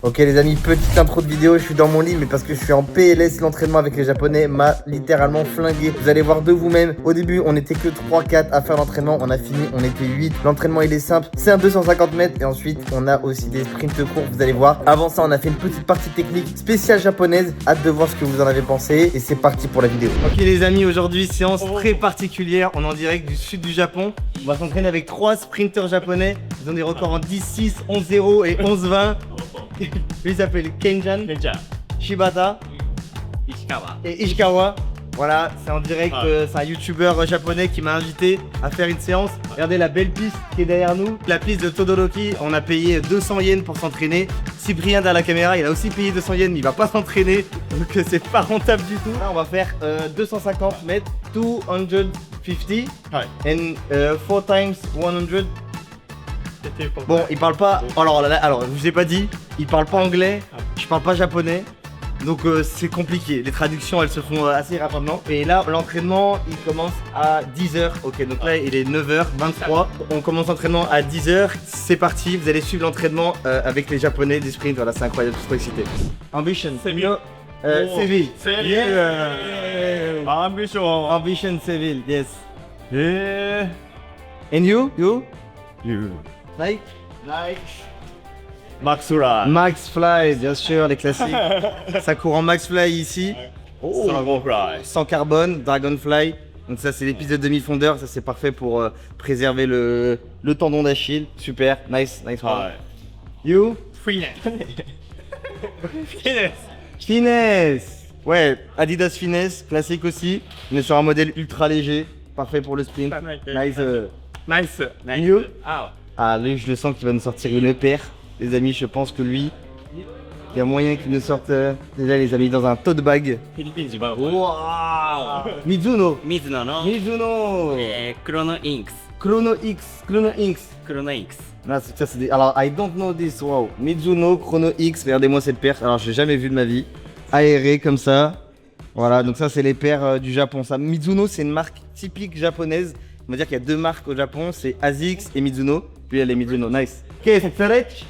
Ok les amis, petite intro de vidéo, je suis dans mon lit mais parce que je suis en PLS, l'entraînement avec les japonais m'a littéralement flingué. Vous allez voir de vous-même, au début on était que 3-4 à faire l'entraînement, on a fini, on était 8. L'entraînement il est simple, c'est un 250 mètres et ensuite on a aussi des sprints courts, vous allez voir. Avant ça on a fait une petite partie technique spéciale japonaise, hâte de voir ce que vous en avez pensé et c'est parti pour la vidéo. Ok les amis, aujourd'hui séance très particulière, on est en direct du sud du Japon. On va s'entraîner avec 3 sprinteurs japonais, ils ont des records en 10-6, 11-0 et 11-20. Lui il s'appelle Kenjan, Shibata et Ishikawa. Voilà, c'est en direct, c'est un youtubeur japonais qui m'a invité à faire une séance. Regardez la belle piste qui est derrière nous, la piste de Todoroki. On a payé 200 yens pour s'entraîner. Cyprien derrière la caméra, il a aussi payé 200 yens, mais il va pas s'entraîner, donc c'est pas rentable du tout. Là, on va faire 250 mètres, 250 and 4 times 100. Bon, il parle pas. Alors, je vous ai pas dit, il parle pas anglais, je parle pas japonais, donc c'est compliqué. Les traductions elles se font assez rapidement. Et là, l'entraînement il commence à 10h. Ok, donc là il est 9h23. On commence l'entraînement à 10h. C'est parti, vous allez suivre l'entraînement avec les japonais des sprints. Voilà, c'est incroyable, je suis trop excité. Ambition, Seville. Seville. Yeah. Ambition, Seville, yes. And you? Like Max Fly. Max Fly, bien sûr, les classiques. Ça court en Max Fly ici. Dragon Fly. Sans carbone, Dragonfly. Donc ça c'est les pistes de demi-fondeur, ça c'est parfait pour préserver le tendon d'Achille. Super, nice one. You? Finesse. Finesse. Ouais, Adidas Finesse, classique aussi. On est sur un modèle ultra léger, parfait pour le sprint. Nice. Nice. You? Ah. Ah, lui, je le sens qu'il va nous sortir une paire. Les amis, je pense que lui, il y a moyen qu'il nous sorte déjà les amis dans un tote bag. Philippines, Wow! Mizuno! Mizuno no Mizuno! Chrono Inks. Chrono X! Chrono X! Chrono Inks. Là, ça, c'est des... Alors, I don't know this, wow! Mizuno, Chrono X, regardez-moi cette paire. Alors, j'ai jamais vu de ma vie. Aéré comme ça. Voilà, donc ça, c'est les paires du Japon. Ça, Mizuno, c'est une marque typique japonaise. On va dire qu'il y a deux marques au Japon, c'est ASICS et Mizuno. Puis il y a les Mizuno, nice. Ok, c'est stretch.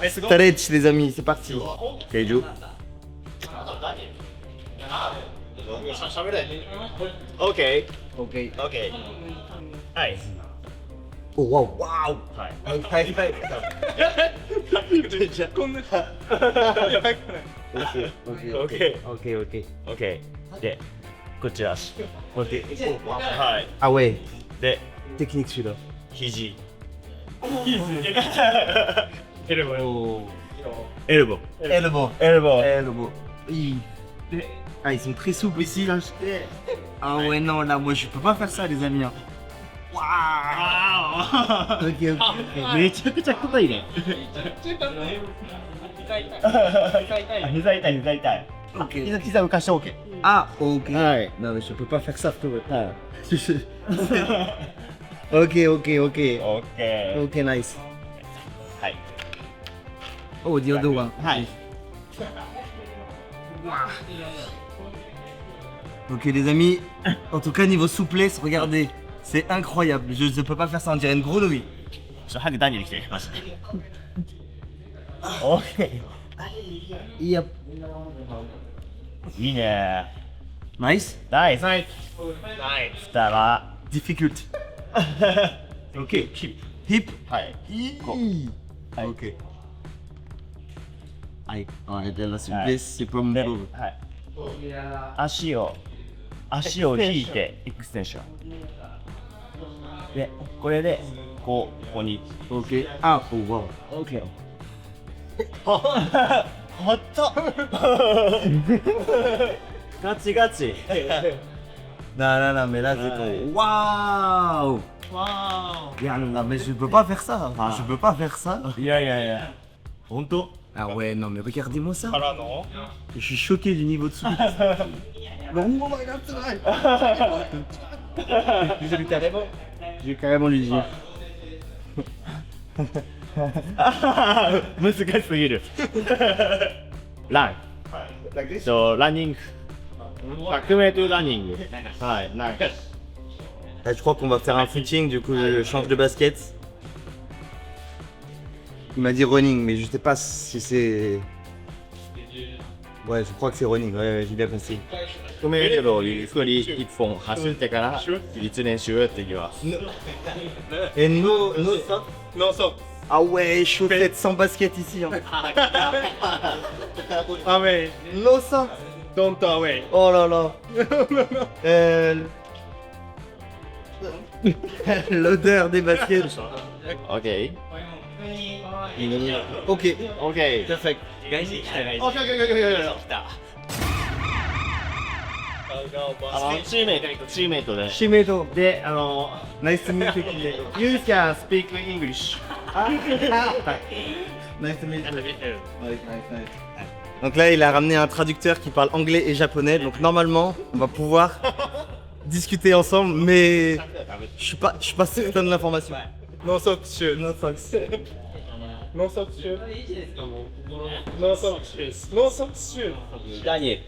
Stretch les amis, c'est parti. Ok, Joe. Ok. Ok. Ok. Nice. Oh wow. Wow. Ok. Ok. Ok. で、こっち足。はい。 Ah ouais, で、 technique celui-là. 肘。エルボー。エルボー。 Elbow. エルボー。 Elbow. Ah, ils sont très souples ici là. Ah ouais, non, là, moi je peux pas faire ça, les amis. Hein. Waouh. Ok, ok. めちゃくちゃ硬いね。膝痛い、膝痛い。 Ok. 膝浮かして OK。 Ah, ok. はい。 Non, mais je peux pas faire ça, frérot. はい。 Ok, ok, ok. OK。 Ok, nice. はい。 Oh, the other one. はい。 Ok, les amis. En tout cas, niveau souplesse, regardez. C'est incroyable. Je ne peux pas faire ça, on dirait une grenouille. 早くダニエル来て、マジで。OK。 Yep. いいね。 Nice. ナイス。ナイス。したら、 Difficult. OK。キープ。 Hip. はい。 Ah, ok. Aïe. Ouais, la souplesse, c'est pas mon で、 pauvre. はい。足を引いて、エクステンション。で、これで、ここに。 Ok. Ah, oh wow. OK。はっとガチガチ。 Non, non, non, mais là, c'est bon. Waouh! わ Non, mais je peux pas faire ça. Ah. Je peux pas faire ça. ー。いやいやいや。本当 Ah ouais, non, mais regardez-moi ça. からの Je suis choqué du niveau de souplesse. Je vais carrément lui dire. 難しすぎる。ラン。ランニング。100メートルランニング。はい。ナイス。 Là, je crois qu'on va faire un footing, du coup je change de basket. Il m'a dit running, mais je sais pas si c'est. Ouais, je crois que c'est running, ouais, j'ai bien compris. 止めるけど、ゆっくり一本走ってから、立練習って言わ。Et no socks? Non, ça. Ah ouais, chaussettes sans basket ici. Hein. Away. No socks? Don't away. Oh là là. L'odeur des baskets. OK。Ok, OK。 perfect. OK。チームメイトで。チームメイト。で、Nice to meet you. You can speak English. Nice to meet you. Donc là, il a ramené un traducteur qui parle anglais et japonais. Donc normalement, on va pouvoir discuter ensemble, mais je suis pas certain de l'information. No socks shoes. No socks. No socks shoes. No socks shoes. No socks shoes. Daniel.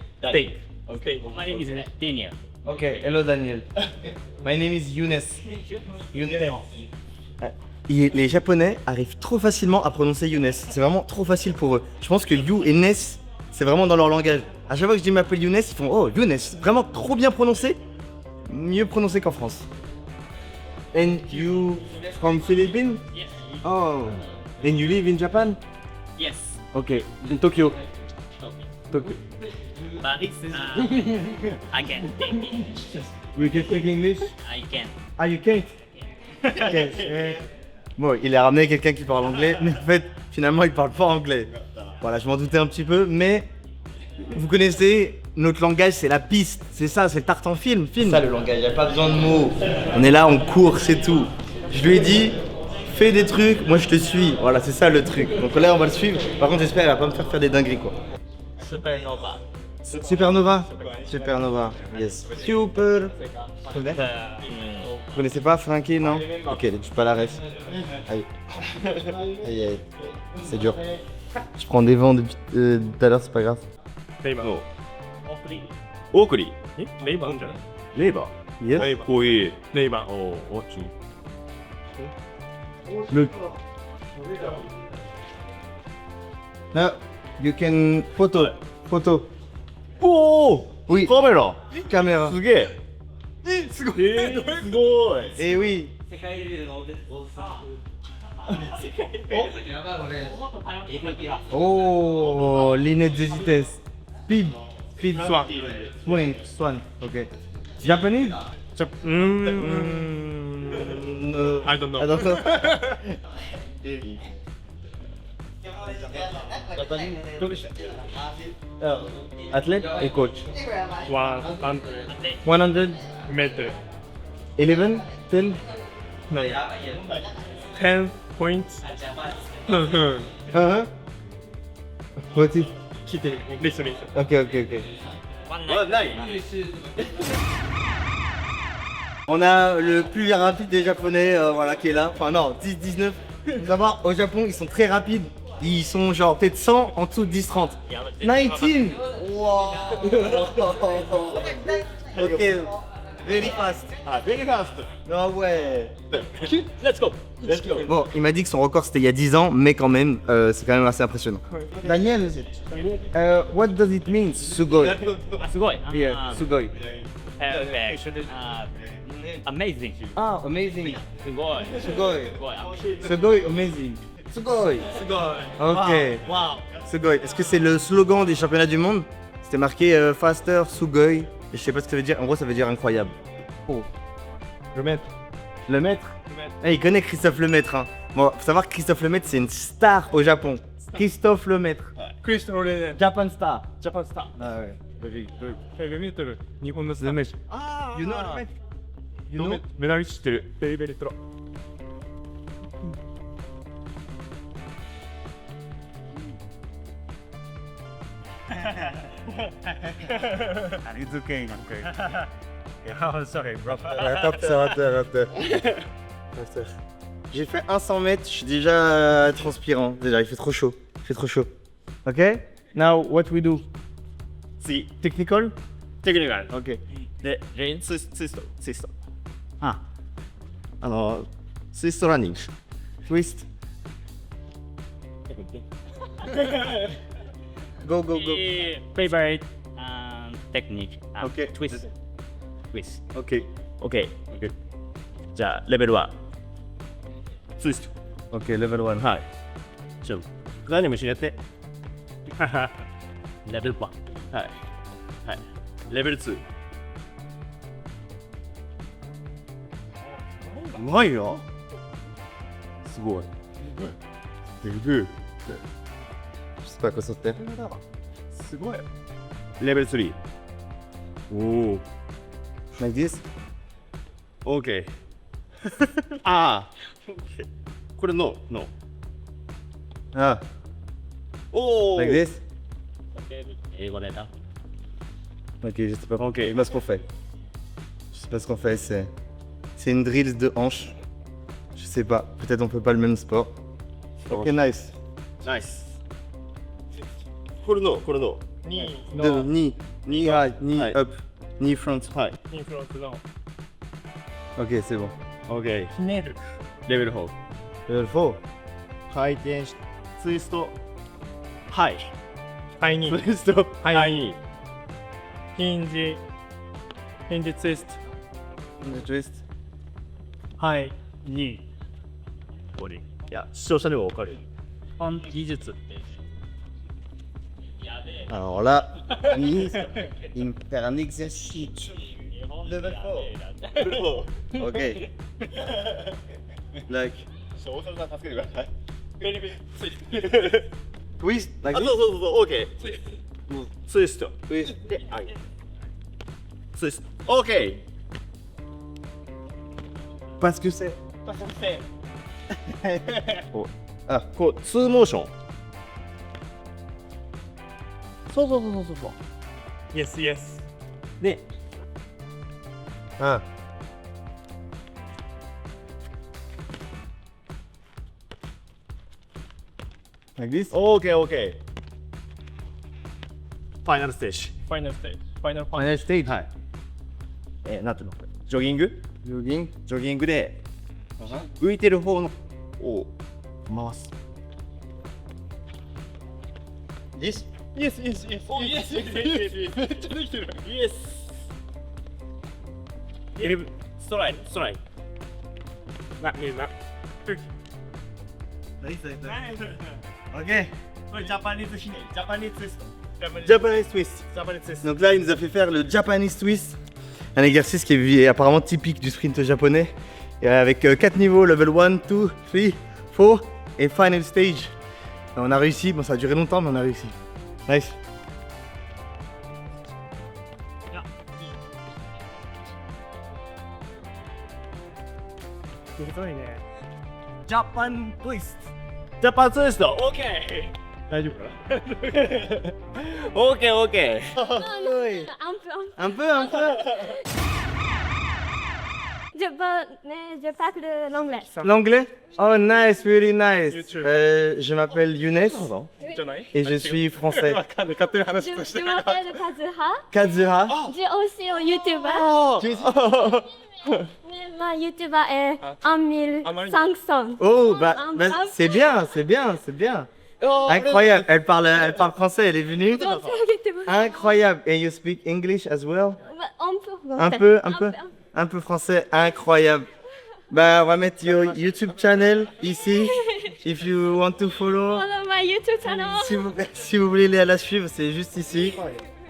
Okay. My name is Daniel. Ok, hello Daniel. My name is Younes. Les Japonais arrivent trop facilement à prononcer Younes. C'est vraiment trop facile pour eux. Je pense que You et Ness, c'est vraiment dans leur langage. À chaque fois que je dis m'appelle Younes, ils font oh Younes. Vraiment trop bien prononcé. Mieux prononcé qu'en France. And you from Philippines? Yes. Oh. And you live in Japan? Yes. Ok. In Tokyo. Tokyo. But I can speak English. We can speak English? I can. Ah, you can't? Okay. Bon, il a ramené quelqu'un qui parle anglais, mais en fait, finalement, il parle pas anglais. Voilà, je m'en doutais un petit peu, mais vous connaissez, notre langage, c'est la piste. C'est ça, c'est tarte en film. C'est ça le langage, il n'y a pas besoin de mots. On est là, on court, c'est tout. Je lui ai dit, fais des trucs, moi je te suis. Voilà, c'est ça le truc. Donc là, on va le suivre. Par contre, j'espère qu'il va pas me faire des dingueries, quoi. Supernova. Supernova? Supernova, yes. Super. Vous connaissez pas Frankie, non? Ok, je suis pas la ref. Aïe. Aïe, aïe. C'est dur. Je prends des vents depuis tout à l'heure, c'est pas grave. レイバー。オークリー。レイバーじゃないレーバー。 Yes. レイバー。こういう。レイバー。お大きい。 Look. Now, you can photo. Photo. おお Oui. カメラ Caméra. すげえ。すごい。すごい。 Eh oui. Oh, lunettes de vitesse. Speed. Speed. Swan. Swan. Ok. Japanese? I don't know. I don't know. Athlete et coach. 100 100, meter. 11, 10. No. 10 points. Uh-huh. What is? 聞いてる。Listen, listen. Ok, ok, ok. On a le plus rapide des Japonais, voilà, qui est là. Enfin non, 10-19. Faut savoir, au Japon, ils sont très rapides. Ils sont genre peut-être 100 en dessous de 10-30. 19. Wow. Ok. Very fast.あ、ベリーファースNon ouais. ト。Let's go. Let's go. Bon, il m'a dit que son record c'était il y a 10 ans, mais quand même, c'est quand même assez impressionnant. Daniel, what does it mean, sugoi? あ、すごい。Yeah, sugoi. Amazing. Ah, amazing. すごい。 Sugoi. すごい。 Sugoi, amazing. Sugoi. Ok. Wow. Sugoi. Est-ce que c'est le slogan des championnats du monde? C'était marqué Faster, Sugoi. Et je sais pas ce que ça veut dire. En gros, ça veut dire incroyable. Oh. Le maître. Le maître? Eh, il connaît Christophe Lemaître. Hein. Bon, faut savoir que Christophe Lemaître, c'est une star au Japon. Christophe Lemaître. Christophe Lemaître. Japan star. Japan star. Ah ouais. レメートル。日本のスメージ。 You know Lemaître? You know? メダル知ってる。ベリベリトロ。 It's okay. Yeah, sorry, bro. J'ai fait un 100 mètres, je suis déjà transpirant. Déjà, il fait trop chaud. Il fait trop chaud. Ok? Now, what we do? See, Technical? technical. Ok. で、レインツイスト。ツイスト。あ、ツイストランニング。Twist. Go, go, go. Favorite technique. Okay. Twist. Twist. Ok. OK。じゃあ、レベル1。ツイスト。Ok, level 1. はい。ちょっと、何も一緒にやって。レベル1。はい。はい。レベル2。うまいよ。すごい。すごい。 Je sais pas à quoi sauter. すごい。レベル3。おお。 Like this? OK。ああ。これノー。ノー。 Ah, おお。 like this? 英語でな。Ok, je sais pas. Ok. Je sais pas ce qu'on fait. Je sais pas ce qu'on fait. C'est une drill de hanche. Je sais pas. Peut-être on peut pas le même sport. Ok, nice. ナイス。これノー。これノ2 De knee, knee high, knee Ouais. up, knee front. ー。はい。インフロントダウン Ok, c'est bon. OK。ひねるレベル4。 Level 4. 回転し、ツイスト。はい。はいにツイスト。はい。ヒンジツイスト Twist. はいにこれ。いや、視聴者にも分かる。技術 Alors là, il me fait un exercice. Level 4. Ok. Like 大沢さん助けてください。 twist, like あ、そう this. そうそう、OK。ツイスト。 Twist. で、はい。ツイスト。OK。 Parce que c'est. あ、こう、ツーモーション。そうそうそうそうそう。イエスイエスで、 Ah. Like this. OK。ファイナルステージ。ファイナルステージファイナルパン Final stage. はい。なんていうのジョギング Jogging. ジョギングで、浮いてる方のを回す。 This. イエスイエスイエスイエスイエスイエスめっちゃできてるイエス。ストライク、ストライク。みんな Ok. これジャパニーズひねり、ジャパニーズツイスト。 Japanese twist. ジャパニーズツイスト。 Donc là, il nous a fait faire le Japanese twist, un exercice qui est apparemment typique du sprint japonais, et avec 4 niveaux, level 1, 2, 3, 4 et final stage. Et on a réussi, bon ça a duré longtemps mais on a réussi. Nice. すごいねジャパンツイスト。ジャパンツイスト。OK。大丈夫かな OK。 Un peu. Je parle l'anglais. L'anglais? Oh nice, really nice. YouTube. Je m'appelle Younes じゃない et je suis français. わかんない勝手に話 Je, として je m'appelle Kazuha. Kazuha. Je suis aussi un YouTuber. Mais ma YouTuber est 1500. Oh Un- un- c'est bien. Incroyable, elle parle français, elle est venue. Donc, c'est Incroyable. And you speak English as well? un peu. Un peu français, incroyable. Bah, on va mettre your YouTube channel ici. If you want to follow. Follow my YouTube channel. Si vous voulez la suivre, c'est juste ici.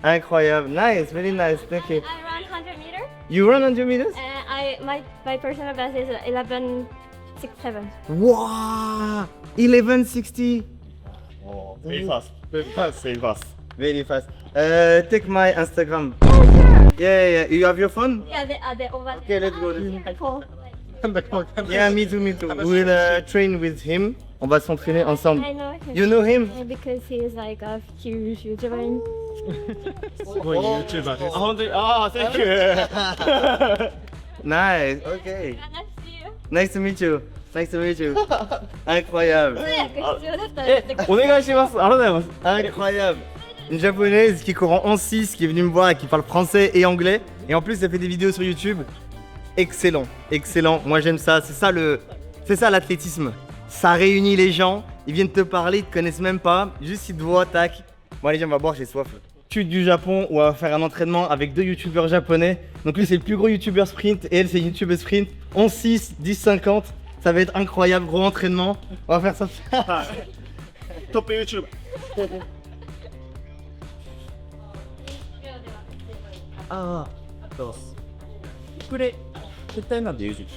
Incroyable. Nice, very nice. Thank you. I run 100 meters. You run 100 meters? My personal best is 1167. Wow! 1160. Very fast. Very fast. Very fast. Take my Instagram. Oh, sure. Yeah. You have your phone? Yeah, they over Okay, let's go. Cool. なんだかわかんない Yeah, me too. We'll train with him. On va s'entraîner ensemble. I know him. You know him? Because he is like a huge YouTuber. すごい YouTuber ですあ、本当に。ああ、Thank you。 Nice. Okay. Nice to Nice see you. to meet you. Nice to meet you. Incroyable. 通訳必要だったら言ってください。お願いします。ありがとうございます。 Incroyable. Une japonaise qui court en 11-6, qui est venue me voir et qui parle français et anglais. Et en plus, elle fait des vidéos sur YouTube. Excellent. Moi, j'aime ça. C'est ça l'athlétisme. Ça réunit les gens. Ils viennent te parler, ils te connaissent même pas. Juste ils te voient, tac. Bon allez, viens, on va boire, j'ai soif. Là. Chute du Japon, on va faire un entraînement avec 2 youtubeurs japonais. Donc lui c'est le plus gros youtubeur sprint et elle c'est youtubeuse sprint. 11-6, 10-50. Ça va être incroyable, gros entraînement. On va faire ça. Top YouTube. ああ、どうす。これ絶対なんで YouTube。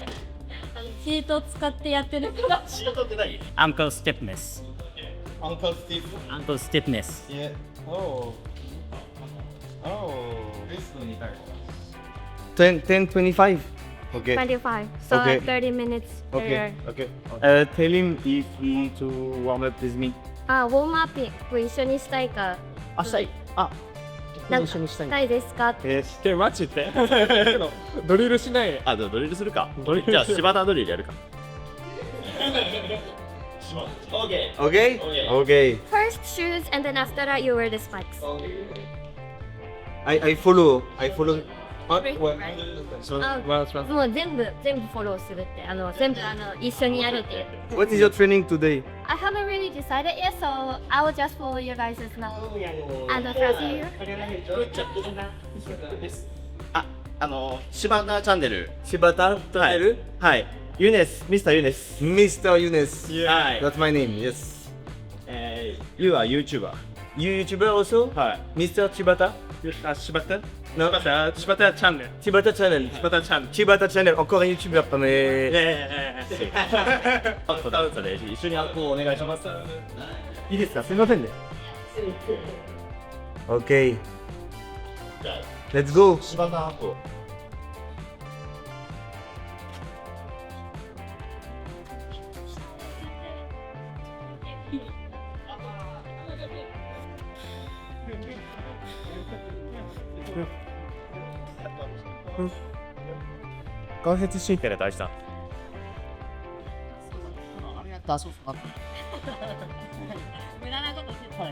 チートを使ってやってるから。仕事って何？アンカーステップネス。Uncle Steve. アンカーステップネス。Yeah. Oh. Oh. 10-25. Okay. 25. So Okay. 30 minutes Okay. later. Okay. Tell him if you want to warm up with me. あ、ウォームアップ一緒にしたいか。あ、したい。あ、なん一緒にしたい。したいですか？してマジでドリルしないで。あ、ドリルするか。ドリルじゃあ柴田ドリルやるか。Okay? Okay. First shoes and then after that you wear the spikes. I follow. あ、あ、もう全部フォローするって全部一緒にやるって。What is your training today? I haven't really decided yet, so I will just follow you guys now. And trust you. あ、柴田チャンネル。 Shibata? はい。はい。ユネス、ミスターユネス。 Mr. Younes. はい。 That's my name, yes. You are YouTuber。 You YouTuber also? はい。 Mr. Chibata? あ、柴田 No. 柴田チャンネル。 Chibata Channel. 柴田チャンネル。 Chibata Channel, encore un YouTuber, mais... それ一緒にこうお願いします。いいですかすみませんね。Okay. Let's go. 柴田こ関節神経で大事だ。無駄なことしてた。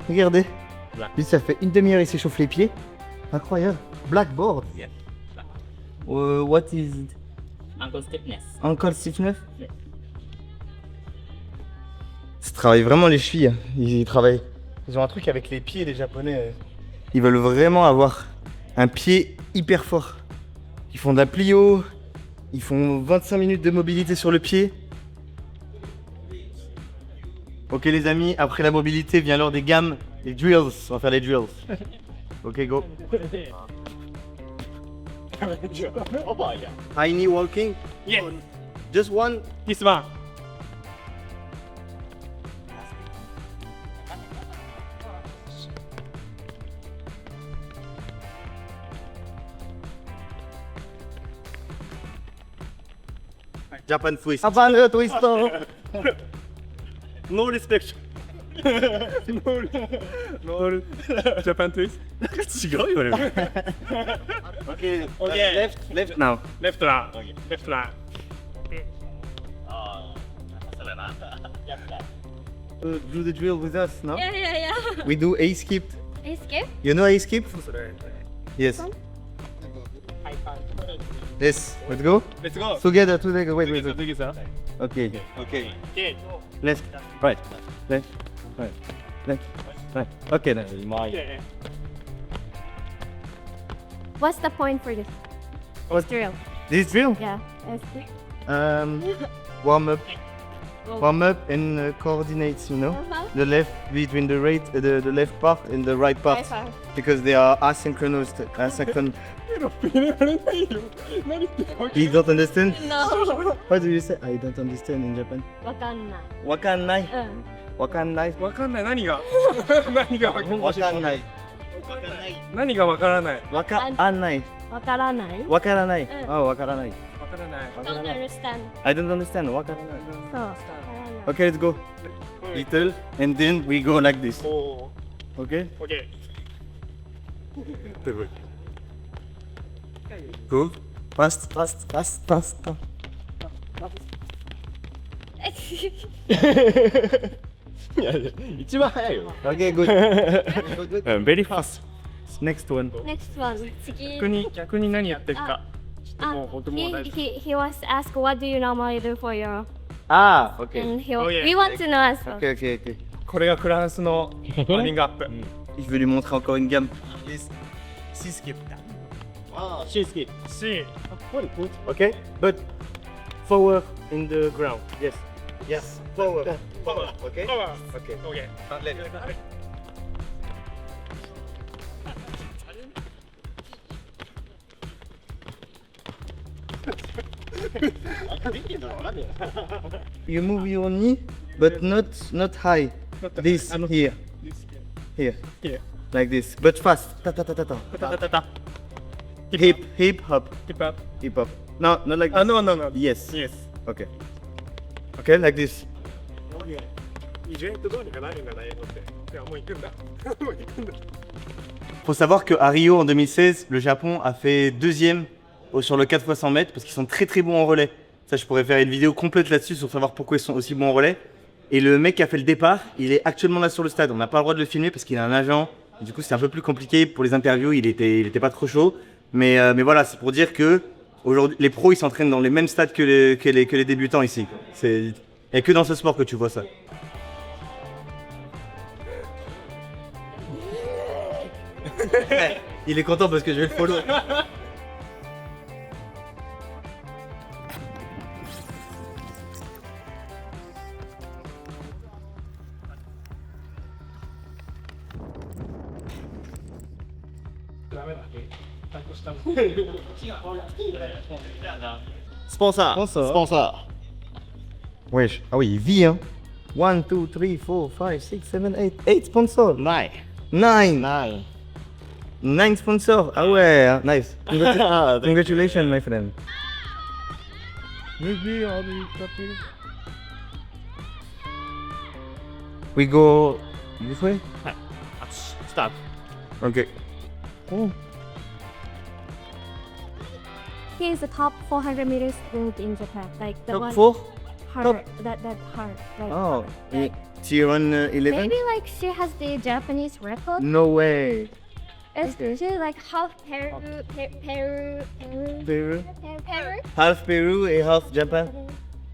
Regardez. Lui, ça fait une demi-heure, il s'échauffe les pieds. Incroyable. Blackboard. What is it? アンコステップネス。 Ankle stiffness? Ça travaille vraiment les chevilles. Hein. Ils travaillent. Ils ont un truc avec les pieds, les Japonais. Ils veulent vraiment avoir un pied hyper fort. Ils font de la plio. Ils font 25 minutes de mobilité sur le pied. Ok les amis, après la mobilité vient l'heure des gammes, les drills. On va faire les drills. Ok go. High knee walking. Yes. Just one. This one. Japan twist. Japan twist. No respect. No Japan twist. 違うよね。 Okay. Okay. Left now. Left one. Left one. ああ、それな。 Do the drill with us, no? Yeah, yeah, yeah. We do A skip. Escape? You know A skip? Yes. Yes. Let's go. Let's go. Together. Wait. Together. Okay. Okay. Left. Right. Left. Right. Left. Right. Okay then. Okay. What's the point for this What's drill? this drill? Yeah. Escape. Warm up and coordinates. You know, the left between the the left part and the right part because they are asynchronous. You don't understand? No. What do you say? I don't understand in Japan. わかんない。 Wakannai. うん。 Wakannai. わかんない。何が何がわかんない Wakannai. 何がわからない。 Wakannai. わからない？ Wakaranai. Mm. Oh, wakaranai. わからない。 Don't understand. I don't understand. Wakaranai. そう。 Okay, let's go. Little, and then we go like this. お Okay? ー。Okay. Cool. Fast. いや、一番早いよ。 Okay, good. Very fast. next one. Next one. 次。逆に何やってるか。もう Ah, 僕も大丈夫。 he wants to ask what do you normally do for your Ah, ok. and Oh, yeah. we want to know as well. Ok, ok, ok. これがフランスのワーミングアップ。 Je vais lui montrer encore une gamme. She skipped. C。 Okay, but forward in the ground. Yes. Yes. Forward. Forward. Okay. Okay. OK。 Let's. You move your knee, but not high. This here. Here. Here. Like this, but fast. Ta ta ta ta ta. たたたた。 Hip hop. Hip hop. Hip hop. No, not like this. No, no, no. Yes. Yes. Okay. Okay, like this. イベントどうにかなるんだな、英語って。いや、もう行くんだ。もう行くんだ。 Faut savoir qu'à Rio en 2016, le Japon a fait deuxième sur le 4x100 mètres parce qu'ils sont très très bons en relais. Ça, je pourrais faire une vidéo complète là-dessus sur savoir pourquoi ils sont aussi bons en relais. Et le mec qui a fait le départ, il est actuellement là sur le stade. On n'a pas le droit de le filmer parce qu'il a un agent. Et du coup, c'est un peu plus compliqué pour les interviews. Il était pas trop chaud. Mais voilà, c'est pour dire que aujourd'hui, les pros, ils s'entraînent dans les mêmes stades que les débutants ici. Il n'y a que dans ce sport que tu vois ça. Il est content parce que je vais le follow. Sponsor. Sponsor. Wesh. Ah oui, il vit hein. 1, 2, 3, 4, 5, 6, 7, 8. 8 sponsors. 9. 9. 9 sponsors. Ah ouais, hein, nice. Congratulations, my friend. We go this way? Stop. Okay. He is the top 400 meters sprint in Japan. Like the Top one 4? hard, that hard. Like, Oh. like, She run 11? maybe like she has the Japanese record. No way. It's she like half Peru. Peru. Peru. Half Peru et half Japan.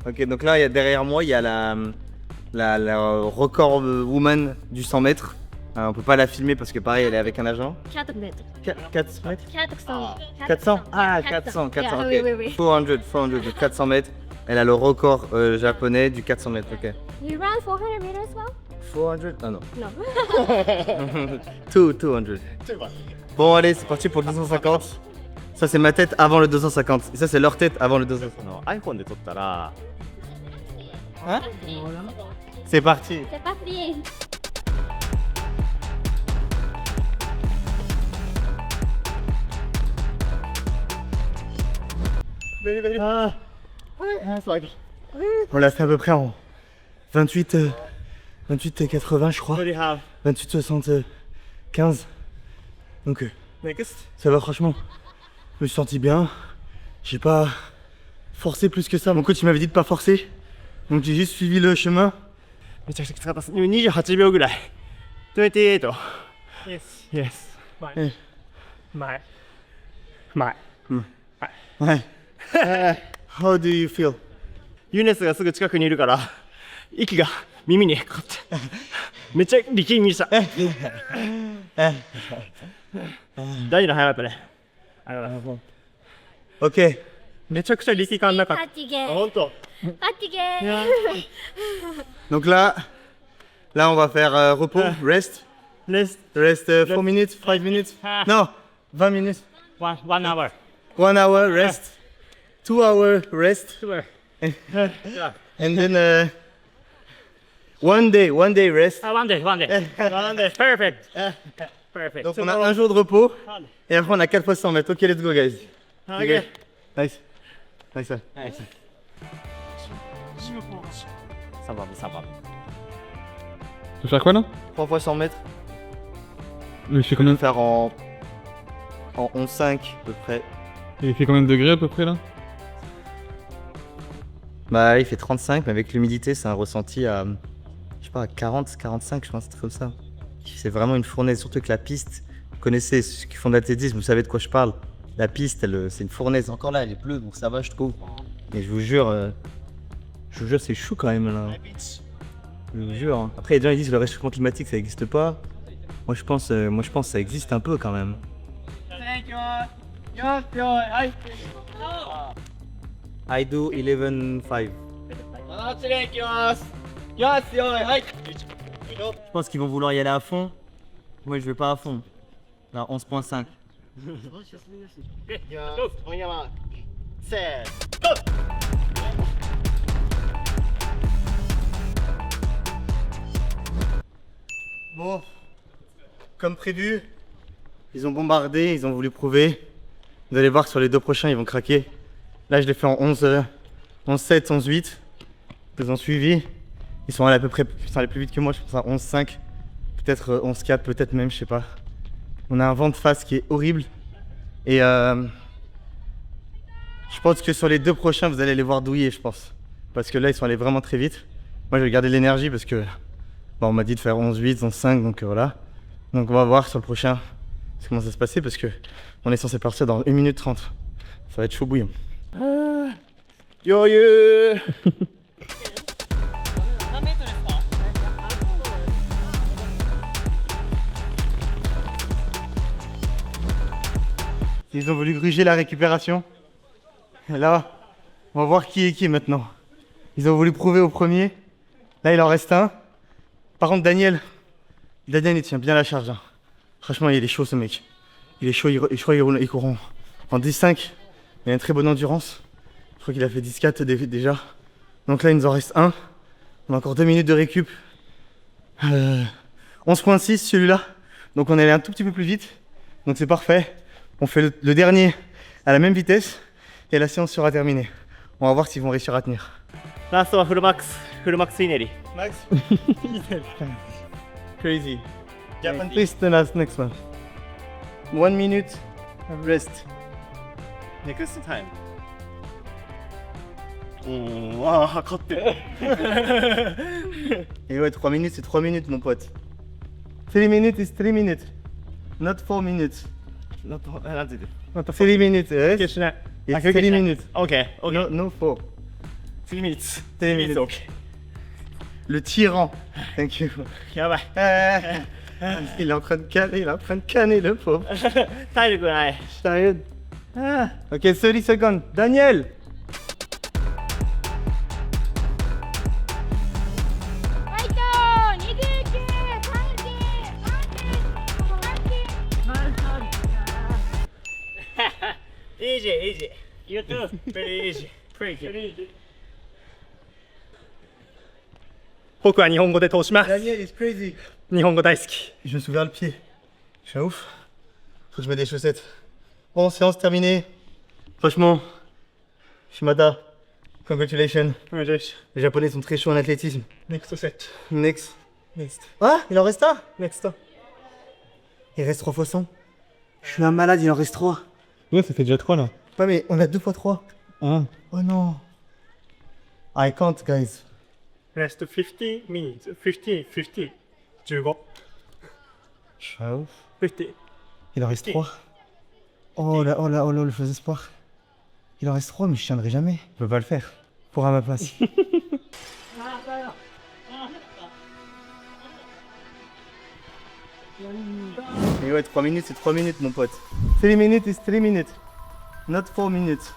Ok, donc là, derrière moi, il y a la record woman du 100 mètres. On peut pas la filmer parce que pareil, elle est avec un agent. 400 mètres. 4 mètres 400. 400 Ah, 400, 400, Yeah, ok. oui. 400, 400 mètres. Elle a le record japonais du 400 mètres, ok. You run 400 meters well? 400 Ah non. No. 200. Bon, allez, c'est parti pour le 250. Ça, c'est ma tête avant le 250. Et ça, c'est leur tête avant le 250. iPhone で撮ったら Hein C'est parti. C'est parti. On l'a fait à peu près en 28 et 80, je crois. 28, 75. Donc, ça va franchement. Je me suis senti bien. J'ai pas forcé plus que ça. Mon coach il m'avait dit de pas forcer. Donc j'ai juste suivi le chemin. めちゃくちゃきつかったです。でも28秒ぐらい。28。 Yes. Yes. 前。Ouais. How do you feel? ユネスがすぐ近くにいるから、息が耳にかかって。めっちゃ力みした。大事な早かったね。Ok. めちゃくちゃ力感なかった。 Fatigué. ほんと。 Fatigué. Donc là on va faire repos, rest. Rest 4 minutes, 5 minutes. Non, 20 minutes. 1 hour. 1 hour rest. 2 hour rest. And then one day rest. One day. Perfect. Perfect. Donc on a un jour de repos et après on a 4 fois 100 mètres. Ok, let's go guys. Okay. Nice. Nice. Nice. サバブ。Tu veux faire quoi là? 3 fois 100 mètres. Il fait On combien peut faire en 11,5 à peu près. Il fait combien de degrés à peu près là? Bah il fait 35 mais avec l'humidité c'est un ressenti à je sais pas à 40, 45 je pense, c'est comme ça. C'est vraiment une fournaise, surtout que la piste, connaissez, ceux qui font de l'athlétisme, vous savez de quoi je parle. La piste, c'est une fournaise. Encore là, elle est bleue, donc ça va, je trouve. Mais je vous jure, c'est chou quand même là. Je vous jure. Hein. Après, les gens ils disent que le réchauffement climatique ça n'existe pas. Moi je pense que ça existe un peu quand même. I do 11.5. Je pense qu'ils vont vouloir y aller à fond. Moi je vais pas à fond. Là, 11.5. Bon, comme prévu, ils ont bombardé, ils ont voulu prouver. Vous allez voir que sur les 2 prochains, ils vont craquer. Là, je l'ai fait en 11.7, 11.8. Ils ont suivi. Ils sont allés à peu près plus vite que moi, je pense à 11.5. Peut-être 11.4, peut-être même, je sais pas. On a un vent de face qui est horrible. Et je pense que sur les 2 prochains, vous allez les voir douiller, je pense. Parce que là, ils sont allés vraiment très vite. Moi, je vais garder l'énergie parce que bon, on m'a dit de faire 11.8, 11.5, donc voilà. Donc on va voir sur le prochain comment ça se passer parce que on est censé partir dans 1 minute 30. Ça va être chaud bouillant. Yo. Ils ont voulu gruger la récupération. Et là, on va voir qui est qui maintenant. Ils ont voulu prouver au premier. Là, il en reste un. Par contre, Daniel, il tient bien la charge. Hein. Franchement, il est chaud ce mec. Il est chaud, je crois qu'il court en 10.5. Il a une très bonne endurance. Je crois qu'il a fait 10.4 déjà. Donc là, il nous en reste un. On a encore 2 minutes de récup. 11.6 celui-là. Donc on est allé un tout petit peu plus vite. Donc c'est parfait. On fait le dernier à la même vitesse. Et la séance sera terminée. On va voir s'ils vont réussir à tenir. Last one, full max inédit. Max? Crazy. Japan, please the next one. 1 minute rest. Next time. わあ、測ってる。 Et ouais, 3 minutes, c'est 3 minutes, mon pote. 3 minutes is 3 minutes. Not 4 minutes. なんて言うの Not 3 minutes, yes? 決しない。 It's 3 minutes. OK, OK. No 4. 3 minutes. 3 minutes. OK. Le tyran. Thank you. やばい。 Il est en train de canner, le pauvre. 体力ない。 Sérieux? Ok, 30 seconds. Daniel! Easy, easy. You too. Very easy. Very good. 僕は日本語で通します。 Daniel is crazy. 日本語大好き。 Je me souviens le pied. Je suis un ouf. Faut que je mette des chaussettes. Bon, séance terminée. Franchement, Shimada, congratulations. Les Japonais sont très chauds en athlétisme. Next set. Next. Next. Ah, il en reste un? Next. Il reste 3 fois 100. Je suis un malade, il en reste 3. Ouais, ça fait déjà 3 là. Ouais, mais on a 2 fois 3. Ah. Oh non. I can't, guys. Rest 50 minutes. 50, 50. 15. Je suis un ouf. 50. Il en reste 3. Oh là, oh là, oh là, le faux espoir. Il en reste 3, mais je tiendrai jamais. Je peux pas le faire. Pour à ma place. Et ouais, 3 minutes, c'est 3 minutes, mon pote. 3 minutes is 3 minutes. Not 4 minutes.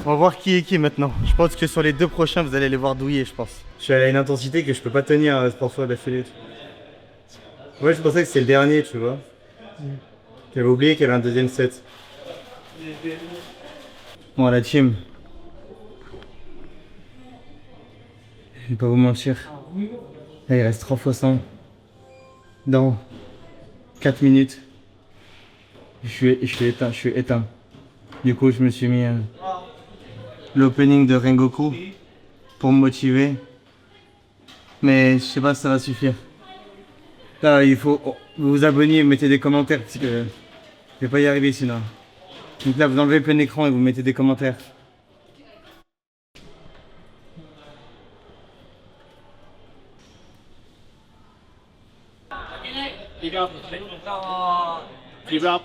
On va voir qui est qui maintenant. Je pense que sur les 2 prochains, vous allez les voir douiller, je pense. Je suis allé à une intensité que je peux pas tenir parfois d'affilée. Ouais, je pensais que c'était le dernier, tu vois. J'avais oublié qu'il y avait un deuxième set. Bon, la team. Je vais pas vous mentir. Là, il reste 3 fois 100. Dans 4 minutes. Je suis éteint. Du coup, je me suis mis l'opening de Rengoku pour me motiver. Mais je sais pas si ça va suffire. Là, il faut vous abonner et mettez des commentaires parce que je vais pas y arriver sinon. Donc là, vous enlevez plein écran et vous mettez des commentaires. Give up.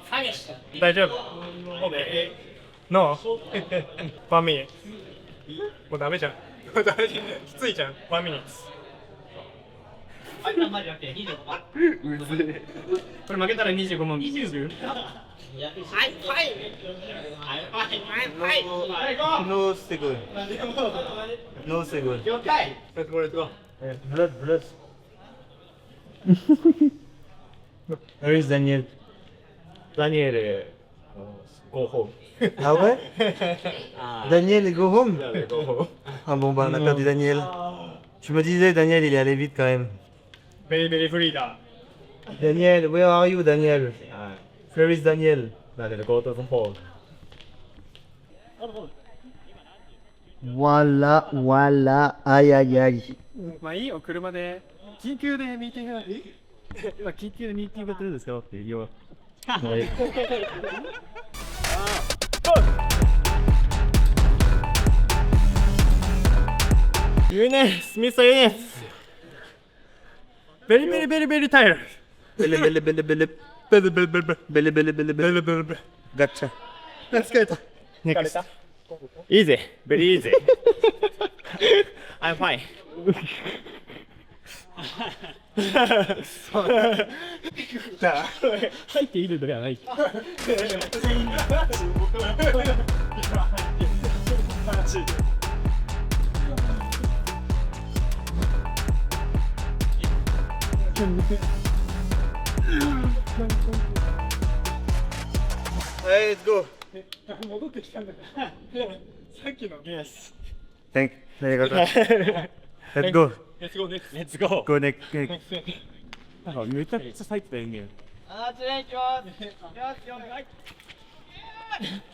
大丈夫。No? 1 minute. もうダメじゃん。きついじゃん。1 minute. これ負けたら25万。20? No second. No second. Let's go, let's go. Blood. Where is Daniel? Daniel, go home. Ah ouais? Daniel, go home? Go home. Ah bon, bah on a perdu Daniel. Tu me disais, Daniel, il est allé vite quand même. Very, very free だ。Daniel, where are you, Daniel? Where is Daniel? Daniel, go to the home. Voilà, aïe aïe aïe. まあいいよ、車で。緊急でミーティングない。今、緊急でミーティングやってるんですかって言おう。Eunice, Mr. Eunice. Very, very, very, very tired. Bele bele bele bele. Bele, bele, bele, Bele bele bele bele, bele. bele, bele. Gotcha. Let's get it. Next. Easy, very easy. I'm fine. 入っているのではない。Hey, let's go. 戻ってきたんだから。さっきの。Yes. Thank. There you go. Let's go. Let's go next. Let's go! Go next. なんかめちゃくちゃ入ってたよね。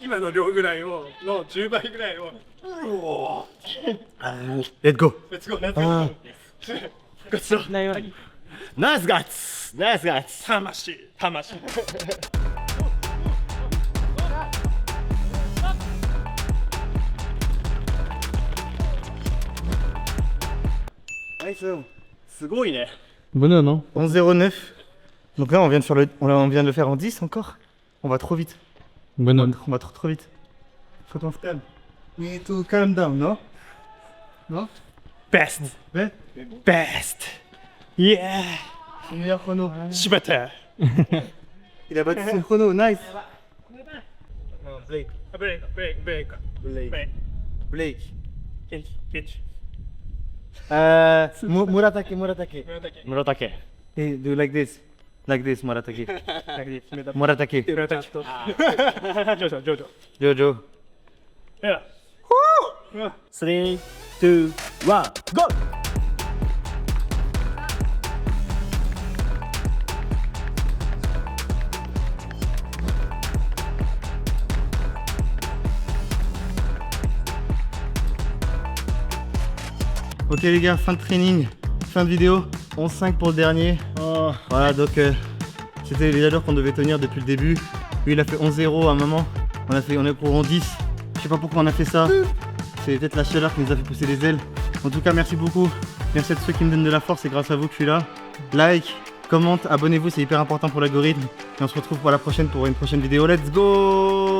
今の量ぐらいをの10倍ぐらいを。Let's go. Let's go. Let's go. ごちそう。ナイスガッツナイスガッツ魂。魂。すごいね。 Bonne non? 11,09. Donc là, on vient de le faire en 10 encore. On va trop vite. Bonne On va trop vite. Faut qu'on se calme. We need to calm down, no? No? Best. Ouais. Best. Yeah. Meilleur chrono. Shibata. Il a battu son chrono, nice. Break. Break. Blake. Pitch. Muratake. 室竹。 Hey, do like this. Like this, Muratake. Muratake. Jojo. Jojo. Yeah. 3、2、1、GO! Ok les gars, fin de training, fin de vidéo, 11,5 pour le dernier. Voilà donc c'était les allures qu'on devait tenir depuis le début. Lui il a fait 11,0 à un moment, on est pour en 10. Je sais pas pourquoi on a fait ça, c'est peut-être la chaleur qui nous a fait pousser les ailes. En tout cas merci beaucoup, merci à tous ceux qui me donnent de la force, c'est grâce à vous que je suis là. Like, commente, abonnez-vous, c'est hyper important pour l'algorithme. Et on se retrouve pour la prochaine, pour une prochaine vidéo, let's go!